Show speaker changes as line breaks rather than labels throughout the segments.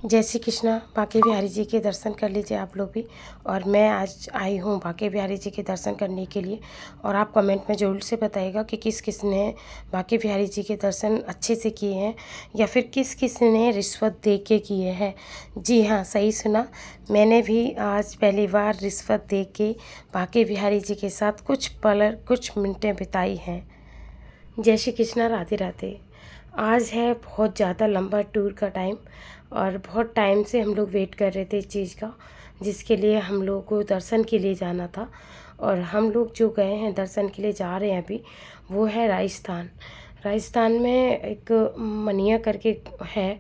जय श्री कृष्णा। बांके बिहारी जी के दर्शन कर लीजिए आप लोग भी। और मैं आज आई हूँ बांके बिहारी जी के दर्शन करने के लिए। और आप कमेंट में ज़रूर से बताइएगा कि किस किस ने बांके बिहारी जी के दर्शन अच्छे से किए हैं या फिर किस किस ने रिश्वत दे के किए हैं। जी हाँ, सही सुना। मैंने भी आज पहली बार रिश्वत दे के बांके बिहारी जी के साथ कुछ मिनटें बिताई हैं। जय श्री कृष्णा, राधे राधे। आज है बहुत ज़्यादा लंबा टूर का टाइम और बहुत टाइम से हम लोग वेट कर रहे थे इस चीज़ का, जिसके लिए हम लोग को दर्शन के लिए जाना था। और हम लोग जो गए हैं दर्शन के लिए जा रहे हैं अभी, वो है राजस्थान। राजस्थान में एक मनिया करके है,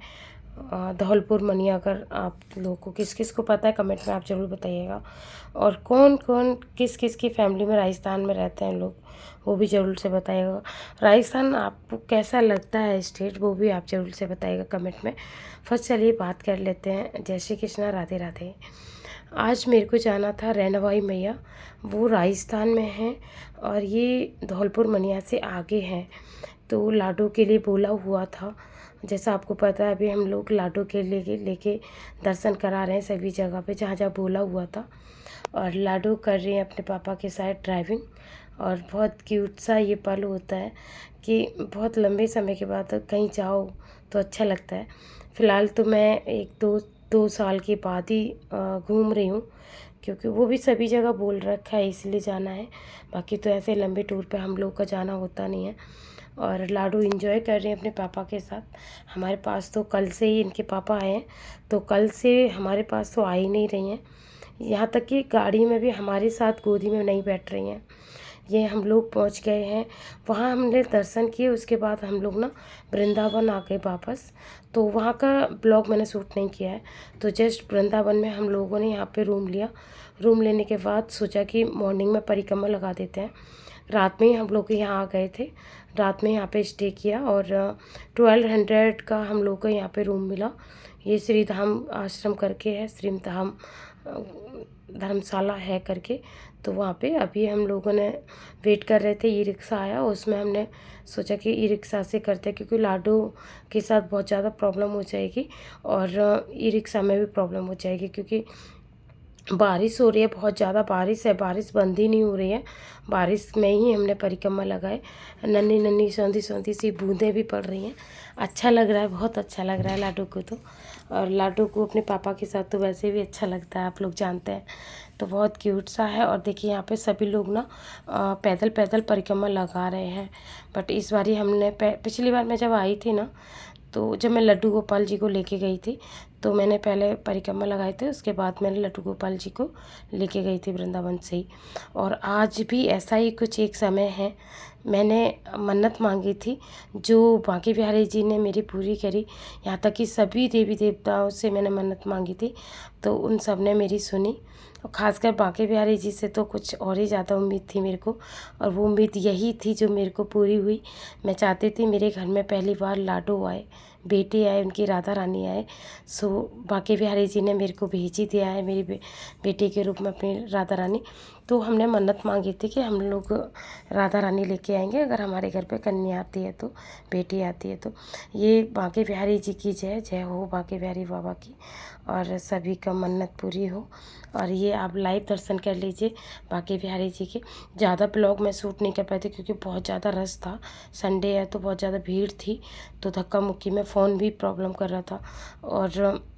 धौलपुर मनिया। अगर आप लोगों को किस किस को पता है कमेंट में आप ज़रूर बताइएगा। और कौन कौन किस किस की फैमिली में राजस्थान में रहते हैं लोग, वो भी ज़रूर से बताइएगा। राजस्थान आपको कैसा लगता है स्टेट, वो भी आप ज़रूर से बताइएगा कमेंट में। फर्स्ट चलिए बात कर लेते हैं। जय श्री कृष्णा, राधे राधे। आज मेरे को जाना था रैनाबाई मैया, वो राजस्थान में है और ये धौलपुर मनिया से आगे है। तो लाडू के लिए बोला हुआ था, जैसा आपको पता है अभी हम लोग लाडू के लेके दर्शन करा रहे हैं सभी जगह पे जहाँ जहाँ बोला हुआ था। और लाडू कर रही हैं अपने पापा के साथ ड्राइविंग। और बहुत क्यूट सा ये पल होता है कि बहुत लंबे समय के बाद कहीं जाओ तो अच्छा लगता है। फ़िलहाल तो मैं एक दो साल के बाद ही घूम रही हूँ, क्योंकि वो भी सभी जगह बोल रखा है इसलिए जाना है। बाकी तो ऐसे लंबे टूर पे हम लोग का जाना होता नहीं है। और लाडू एंजॉय कर रहे हैं अपने पापा के साथ। हमारे पास तो कल से ही इनके पापा आए हैं, तो कल से हमारे पास तो आ ही नहीं रही हैं। यहाँ तक कि गाड़ी में भी हमारे साथ गोदी में नहीं बैठ रही हैं। ये हम लोग पहुँच गए हैं, वहाँ हमने दर्शन किए। उसके बाद हम लोग ना वृंदावन आ गए वापस। तो वहाँ का ब्लॉग मैंने शूट नहीं किया है। तो जस्ट वृंदावन में हम लोगों ने यहाँ पे रूम लिया। रूम लेने के बाद सोचा कि मॉर्निंग में परिक्रमा लगा देते हैं। रात में ही हम लोग यहाँ आ गए थे, रात में यहाँ पे स्टे किया। और 1200 का हम लोग को यहाँ पे रूम मिला। ये श्री धाम आश्रम करके है, श्री धाम धर्मशाला है करके। तो वहाँ पे अभी हम लोगों ने वेट कर रहे थे, ई रिक्शा आया, उसमें हमने सोचा कि ई रिक्शा से करते हैं, क्योंकि लाडू के साथ बहुत ज़्यादा प्रॉब्लम हो जाएगी और ई रिक्शा में भी प्रॉब्लम हो जाएगी, क्योंकि बारिश हो रही है, बहुत ज़्यादा बारिश है। बारिश बंद ही नहीं हो रही है, बारिश में ही हमने परिक्रमा लगाए। नन्ही नन्ही सौंधी सौंधी सी बूंदें भी पड़ रही हैं। अच्छा लग रहा है, बहुत अच्छा लग रहा है लाडू को तो। और लाडू को अपने पापा के साथ तो वैसे भी अच्छा लगता है, आप लोग जानते हैं। तो बहुत क्यूट सा है। और देखिए यहाँ पे सभी लोग ना पैदल पैदल परिक्रमा लगा रहे हैं। बट इस बार ही हमने पिछली बार मैं जब आई थी ना, तो जब मैं लड्डू गोपाल जी को लेके गई थी, तो मैंने पहले परिक्रमा लगाए थे, उसके बाद मैंने लड्डू गोपाल जी को लेके गई थी वृंदावन से ही। और आज भी ऐसा ही कुछ एक समय है, मैंने मन्नत मांगी थी जो बांके बिहारी जी ने मेरी पूरी करी। यहाँ तक कि सभी देवी देवताओं से मैंने मन्नत मांगी थी, तो उन सब ने मेरी सुनी। और ख़ासकर बांके बिहारी जी से तो कुछ और ही ज़्यादा उम्मीद थी मेरे को, और वो उम्मीद यही थी जो मेरे को पूरी हुई। मैं चाहती थी मेरे घर में पहली बार लाडो आए, बेटे आए, उनकी राधा रानी आए। सो बांके बिहारी जी ने मेरे को भेज ही दिया है मेरी बेटी के रूप में अपनी राधा रानी। तो हमने मन्नत मांगी थी कि हम लोग राधा रानी लेके आएंगे अगर हमारे घर पे कन्या आती है तो, बेटी आती है तो। ये बांके बिहारी जी की जय जय हो, बांके बिहारी बाबा की, और सभी का मन्नत पूरी हो। और ये आप लाइव दर्शन कर लीजिए बांके बिहारी जी के। ज़्यादा ब्लॉग मैं शूट नहीं कर पाई थी, क्योंकि बहुत ज़्यादा रश था, संडे है तो बहुत ज़्यादा भीड़ थी। तो धक्का मुक्की में फ़ोन भी प्रॉब्लम कर रहा था। और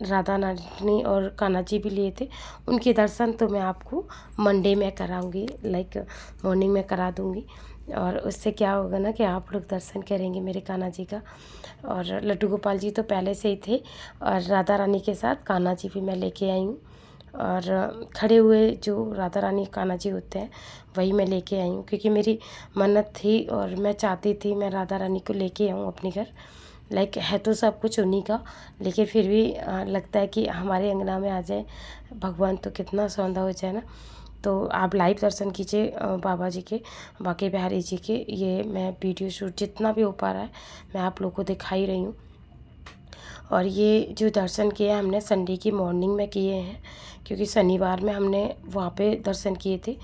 राधा रानी और कान्हा जी भी लिए थे। उनके दर्शन तो मैं आपको मंडे में कराऊंगी, लाइक मॉर्निंग में करा दूंगी। और उससे क्या होगा ना कि आप लोग दर्शन करेंगे मेरे कान्हा जी का। और लड्डू गोपाल जी तो पहले से ही थे, और राधा रानी के साथ कान्हा जी भी मैं लेके आई हूँ। और खड़े हुए जो राधा रानी कान्हा जी होते हैं वही मैं लेके आई हूँ, क्योंकि मेरी मन्नत थी और मैं चाहती थी मैं राधा रानी को लेके आऊँ अपने घर। लाइक है तो सब कुछ उन्हीं का, लेकिन फिर भी लगता है कि हमारे अंगना में आ जाए भगवान तो कितना सौंदा हो जाए ना। तो आप लाइव दर्शन कीजिए बाबा जी के, बांके बिहारी जी के। ये मैं वीडियो शूट जितना भी हो पा रहा है मैं आप लोगों को दिखा ही रही हूँ। और ये जो दर्शन किए हमने संडे की मॉर्निंग में किए हैं, क्योंकि शनिवार में हमने वहाँ पे दर्शन किए थे।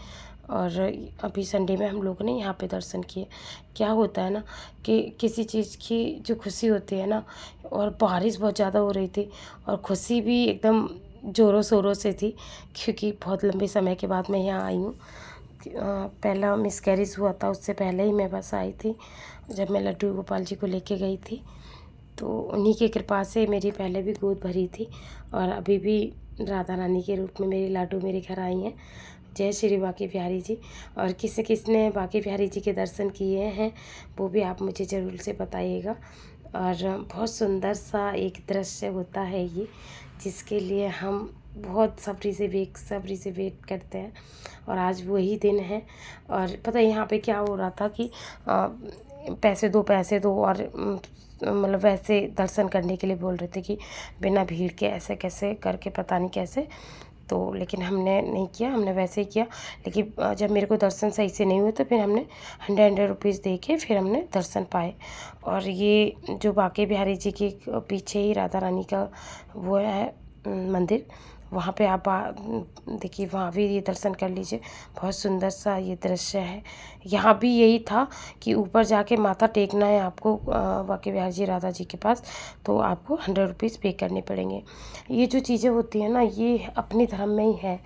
और अभी संडे में हम लोगों ने यहाँ पे दर्शन किए। क्या होता है ना कि किसी चीज़ की जो खुशी होती है ना, और बारिश बहुत ज़्यादा हो रही थी और खुशी भी एकदम ज़ोरों शोरों से थी, क्योंकि बहुत लंबे समय के बाद मैं यहाँ आई हूँ। पहला मिसकैरेज हुआ था, उससे पहले ही मैं बस आई थी जब मैं लड्डू गोपाल जी को लेके गई थी। तो उन्हीं की कृपा से मेरी पहले भी गोद भरी थी और अभी भी राधा रानी के रूप में मेरी लाडू मेरे घर आई हैं। जय श्री बांके बिहारी जी। और किसने बांके बिहारी जी के दर्शन किए हैं वो भी आप मुझे ज़रूर से बताइएगा। और बहुत सुंदर सा एक दृश्य होता है ये, जिसके लिए हम बहुत सब्री से वेट करते हैं, और आज वही दिन है। और पता है यहाँ पे क्या हो रहा था कि पैसे दो और मतलब वैसे दर्शन करने के लिए बोल रहे थे कि बिना भीड़ के ऐसे कैसे करके, पता नहीं कैसे। तो लेकिन हमने नहीं किया, हमने वैसे ही किया। लेकिन जब मेरे को दर्शन सही से नहीं हुए तो फिर हमने 100 रुपीज़ दे के फिर हमने दर्शन पाए। और ये जो बांके बिहारी जी के पीछे ही राधा रानी का वो है मंदिर, वहाँ पे आप देखिए, वहाँ भी ये दर्शन कर लीजिए। बहुत सुंदर सा ये दृश्य है। यहाँ भी यही था कि ऊपर जाके माथा टेकना है आपको बांके बिहारी जी राधा जी के पास, तो आपको 100 रुपीज़ पे करने पड़ेंगे। ये जो चीज़ें होती हैं ना, ये अपने धर्म में ही है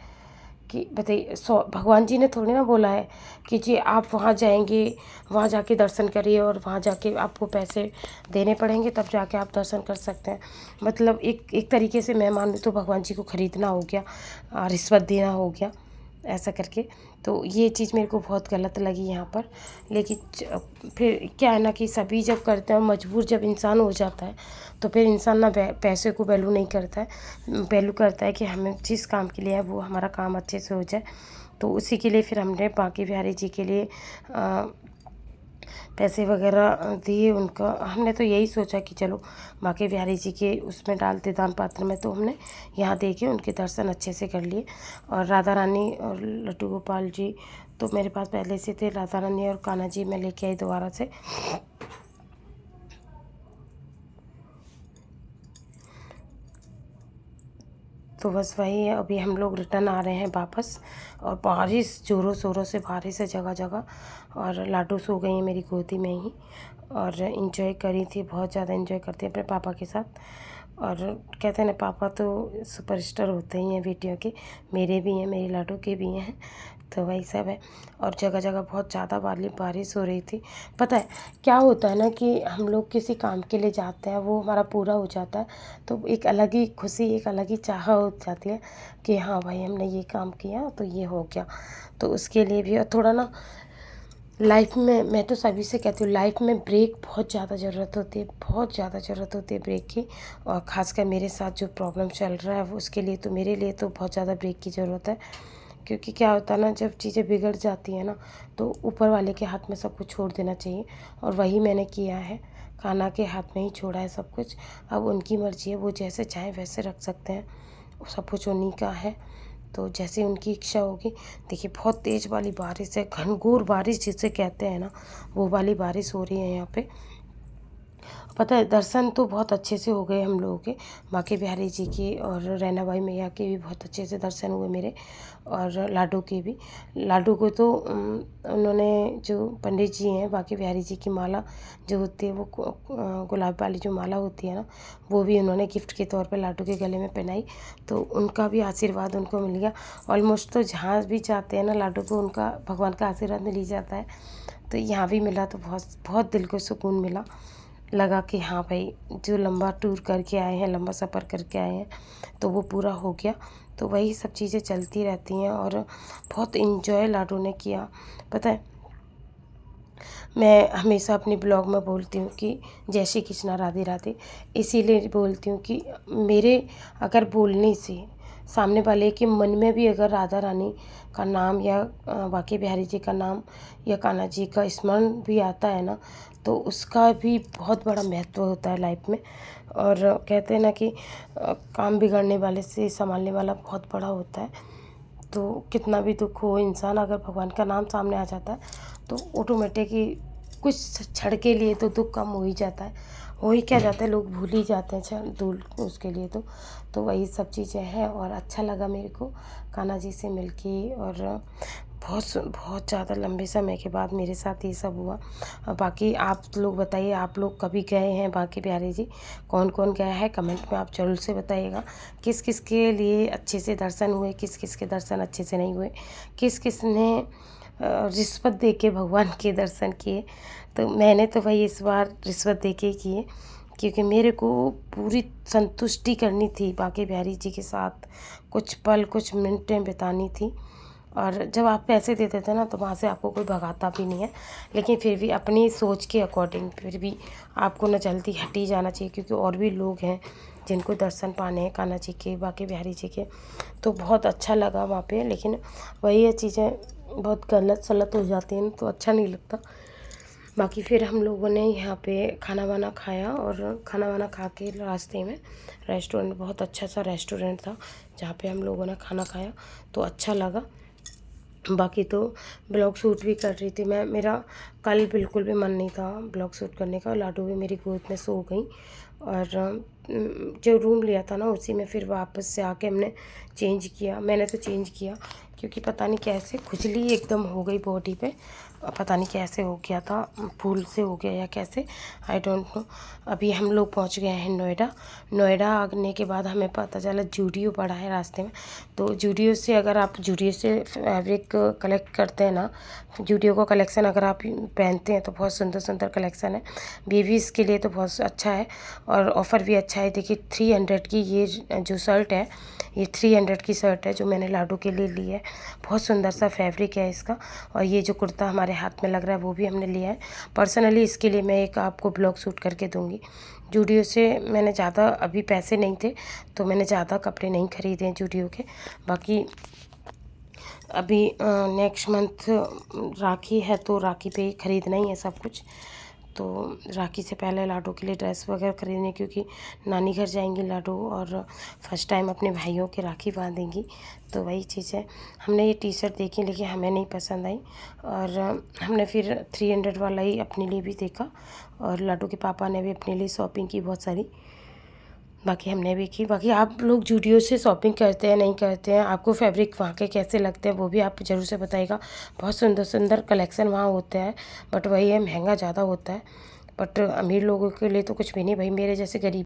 कि बताइए, भगवान जी ने थोड़ी ना बोला है कि जी आप वहाँ जाएंगे, वहाँ जाके दर्शन करिए और वहाँ जाके आपको पैसे देने पड़ेंगे तब जाके आप दर्शन कर सकते हैं। मतलब एक तरीके से मैं मानूँ तो भगवान जी को ख़रीदना हो गया, रिश्वत देना हो गया, ऐसा करके। तो ये चीज़ मेरे को बहुत गलत लगी यहाँ पर। लेकिन फिर क्या है ना कि सभी जब करते हैं, मजबूर जब इंसान हो जाता है तो फिर इंसान ना पैसे को वैल्यू नहीं करता है, वैल्यू करता है कि हमें जिस काम के लिए है वो हमारा काम अच्छे से हो जाए। तो उसी के लिए फिर हमने बांके बिहारी जी के लिए पैसे वगैरह दिए उनका। हमने तो यही सोचा कि चलो बांके बिहारी जी के उसमें डालते दान पात्र में, तो हमने यहाँ दे के उनके दर्शन अच्छे से कर लिए। और राधा रानी और लड्डू गोपाल जी तो मेरे पास पहले से थे, राधा रानी और कान्हा जी मैं लेके आई दोबारा से। तो बस वही है, अभी हम लोग रिटर्न आ रहे हैं वापस। और बारिश ज़ोरों शोरों से बारिश है जगह जगह, और लाडू सो गई हैं मेरी गोदी में ही, और इन्जॉय करी थी, बहुत ज़्यादा इन्जॉय करती है अपने पापा के साथ। और कहते हैं ना, पापा तो सुपरस्टार होते ही हैं बेटियों के, मेरे भी हैं, मेरी लाडू के भी हैं। तो वही सब है। और जगह जगह बहुत ज़्यादा बारिश हो रही थी। पता है क्या होता है ना कि हम लोग किसी काम के लिए जाते हैं, वो हमारा पूरा हो जाता है तो एक अलग ही खुशी, एक अलग ही चाह हो जाती है कि हाँ भाई हमने ये काम किया तो ये हो गया। तो उसके लिए भी, और थोड़ा ना लाइफ में, मैं तो सभी से कहती हूँ, लाइफ में ब्रेक बहुत ज़्यादा ज़रूरत होती है, बहुत ज़्यादा ज़रूरत होती है ब्रेक की। और ख़ासकर मेरे साथ जो प्रॉब्लम चल रहा है उसके लिए तो, मेरे लिए तो बहुत ज़्यादा ब्रेक की ज़रूरत है। क्योंकि क्या होता है ना, जब चीज़ें बिगड़ जाती हैं ना तो ऊपर वाले के हाथ में सब कुछ छोड़ देना चाहिए, और वही मैंने किया है। कान्हा के हाथ में ही छोड़ा है सब कुछ। अब उनकी मर्ज़ी है, वो जैसे चाहें वैसे रख सकते हैं, सब कुछ उन्हीं का है। तो जैसे उनकी इच्छा होगी। देखिए बहुत तेज़ वाली बारिश है, घनघोर बारिश जिसे कहते हैं ना, वो वाली बारिश हो रही है यहाँ पे। पता है दर्शन तो बहुत अच्छे से हो गए हम लोगों के, बांके बिहारी जी के और रैना बाई मैया के भी बहुत अच्छे से दर्शन हुए मेरे, और लाडू के भी। लाडू को तो उन्होंने, जो पंडित जी हैं, बांके बिहारी जी की माला जो होती है वो गुलाब वाली जो माला होती है ना, वो भी उन्होंने गिफ्ट के तौर पे लाडू के गले में पहनाई। तो उनका भी आशीर्वाद उनको मिल गया। ऑलमोस्ट तो जहाँ भी जाते हैं ना लाडू को, उनका भगवान का आशीर्वाद मिल ही जाता है। तो यहाँ भी मिला तो बहुत बहुत दिल को सुकून मिला। लगा कि हाँ भाई, जो लंबा टूर करके आए हैं, लंबा सफ़र करके आए हैं, तो वो पूरा हो गया। तो वही सब चीज़ें चलती रहती हैं, और बहुत इन्जॉय लाडू ने किया। पता है मैं हमेशा अपने ब्लॉग में बोलती हूँ कि जय श्री कृष्णा, राधे राधे। इसीलिए बोलती हूँ कि मेरे अगर बोलने से सामने वाले के मन में भी अगर राधा रानी का नाम या बांके बिहारी जी का नाम या कान्हा जी का स्मरण भी आता है ना, तो उसका भी बहुत बड़ा महत्व होता है लाइफ में। और कहते हैं ना कि काम बिगड़ने वाले से संभालने वाला बहुत बड़ा होता है। तो कितना भी दुख हो, इंसान अगर भगवान का नाम सामने आ जाता है तो ऑटोमेटिक ही कुछ क्षण के लिए तो दुख कम हो ही जाता है। हो ही क्या जाता है, लोग भूल ही जाते हैं दूर उसके लिए। तो वही सब चीज़ें हैं और अच्छा लगा मेरे को कान्हा जी से मिलके। और बहुत ज़्यादा लंबे समय के बाद मेरे साथ ये सब हुआ। और बाकी आप लोग बताइए, आप लोग कभी गए हैं बांके बिहारी जी? कौन कौन गया है कमेंट में आप ज़रूर से बताइएगा। किस किस के लिए अच्छे से दर्शन हुए, किस किस के दर्शन अच्छे से नहीं हुए, किस किस ने रिश्वत दे के भगवान के दर्शन किए। तो मैंने तो भाई इस बार रिश्वत दे के ही किए, क्योंकि मेरे को पूरी संतुष्टि करनी थी बांके बिहारी जी के साथ, कुछ पल कुछ मिनटें बितानी थी। और जब आप पैसे दे देते हैं ना, तो वहाँ से आपको कोई भगाता भी नहीं है। लेकिन फिर भी अपनी सोच के अकॉर्डिंग फिर भी आपको न जल्दी हट ही जाना चाहिए, क्योंकि और भी लोग हैं जिनको दर्शन पाने हैं कान्हा जी के, बांके बिहारी जी के। तो बहुत अच्छा लगा वहाँ पे, लेकिन वही है चीज़ें बहुत गलत सलत हो जाती हैं तो अच्छा नहीं लगता। बाकी फिर हम लोगों ने यहाँ पे खाना वाना खाया, और खाना वाना खा के रास्ते में रेस्टोरेंट, बहुत अच्छा सा रेस्टोरेंट था जहाँ पे हम लोगों ने खाना खाया, तो अच्छा लगा। बाकी तो ब्लॉग शूट भी कर रही थी मैं, मेरा कल बिल्कुल भी मन नहीं था ब्लॉग शूट करने का। लाडो भी मेरी गोद में सो गई, और जो रूम लिया था ना उसी में फिर वापस से आके हमने चेंज किया। मैंने तो चेंज किया क्योंकि पता नहीं कैसे खुजली एकदम हो गई बॉडी पे, पता नहीं कैसे हो गया था, फूल से हो गया या कैसे, आई डोंट नो। अभी हम लोग पहुंच गए हैं नोएडा। नोएडा आने के बाद हमें पता चला जूडियो पड़ा है रास्ते में। तो जूडियो से, अगर आप जूडियो से फैब्रिक कलेक्ट करते हैं ना, जूडियो का कलेक्शन अगर आप पहनते हैं तो बहुत सुंदर सुंदर कलेक्शन है। बेबीज़ के लिए तो बहुत अच्छा है, और ऑफ़र भी अच्छा है। देखिए 300 की ये जो शर्ट है, ये 300 की शर्ट है जो मैंने लाडू के लिए ली है। बहुत सुंदर सा फैब्रिक है इसका। और ये जो कुर्ता हमारे हाथ में लग रहा है वो भी हमने लिया है। पर्सनली इसके लिए मैं एक आपको ब्लॉग शूट करके दूँगी। जूडियो से मैंने ज़्यादा, अभी पैसे नहीं थे तो मैंने ज़्यादा कपड़े नहीं खरीदे हैं जूडियो के। बाकी अभी नेक्स्ट मंथ राखी है, तो राखी पे ही ख़रीदना ही है सब कुछ। तो राखी से पहले लाडो के लिए ड्रेस वगैरह खरीदने, क्योंकि नानी घर जाएंगी लाडो, और फर्स्ट टाइम अपने भाइयों के राखी बांधेंगी। तो वही चीज़ है। हमने ये टी शर्ट देखी लेकिन हमें नहीं पसंद आई, और हमने फिर 300 वाला ही अपने लिए भी देखा, और लाडो के पापा ने भी अपने लिए शॉपिंग की बहुत सारी। बाकी हमने भी की। बाकी आप लोग जूडियो से शॉपिंग करते हैं नहीं करते हैं, आपको फैब्रिक वहाँ के कैसे लगते हैं वो भी आप ज़रूर से बताइएगा। बहुत सुंदर सुंदर कलेक्शन वहाँ होते हैं, बट वही है महंगा ज़्यादा होता है। बट अमीर लोगों के लिए तो कुछ भी नहीं भाई, मेरे जैसे गरीब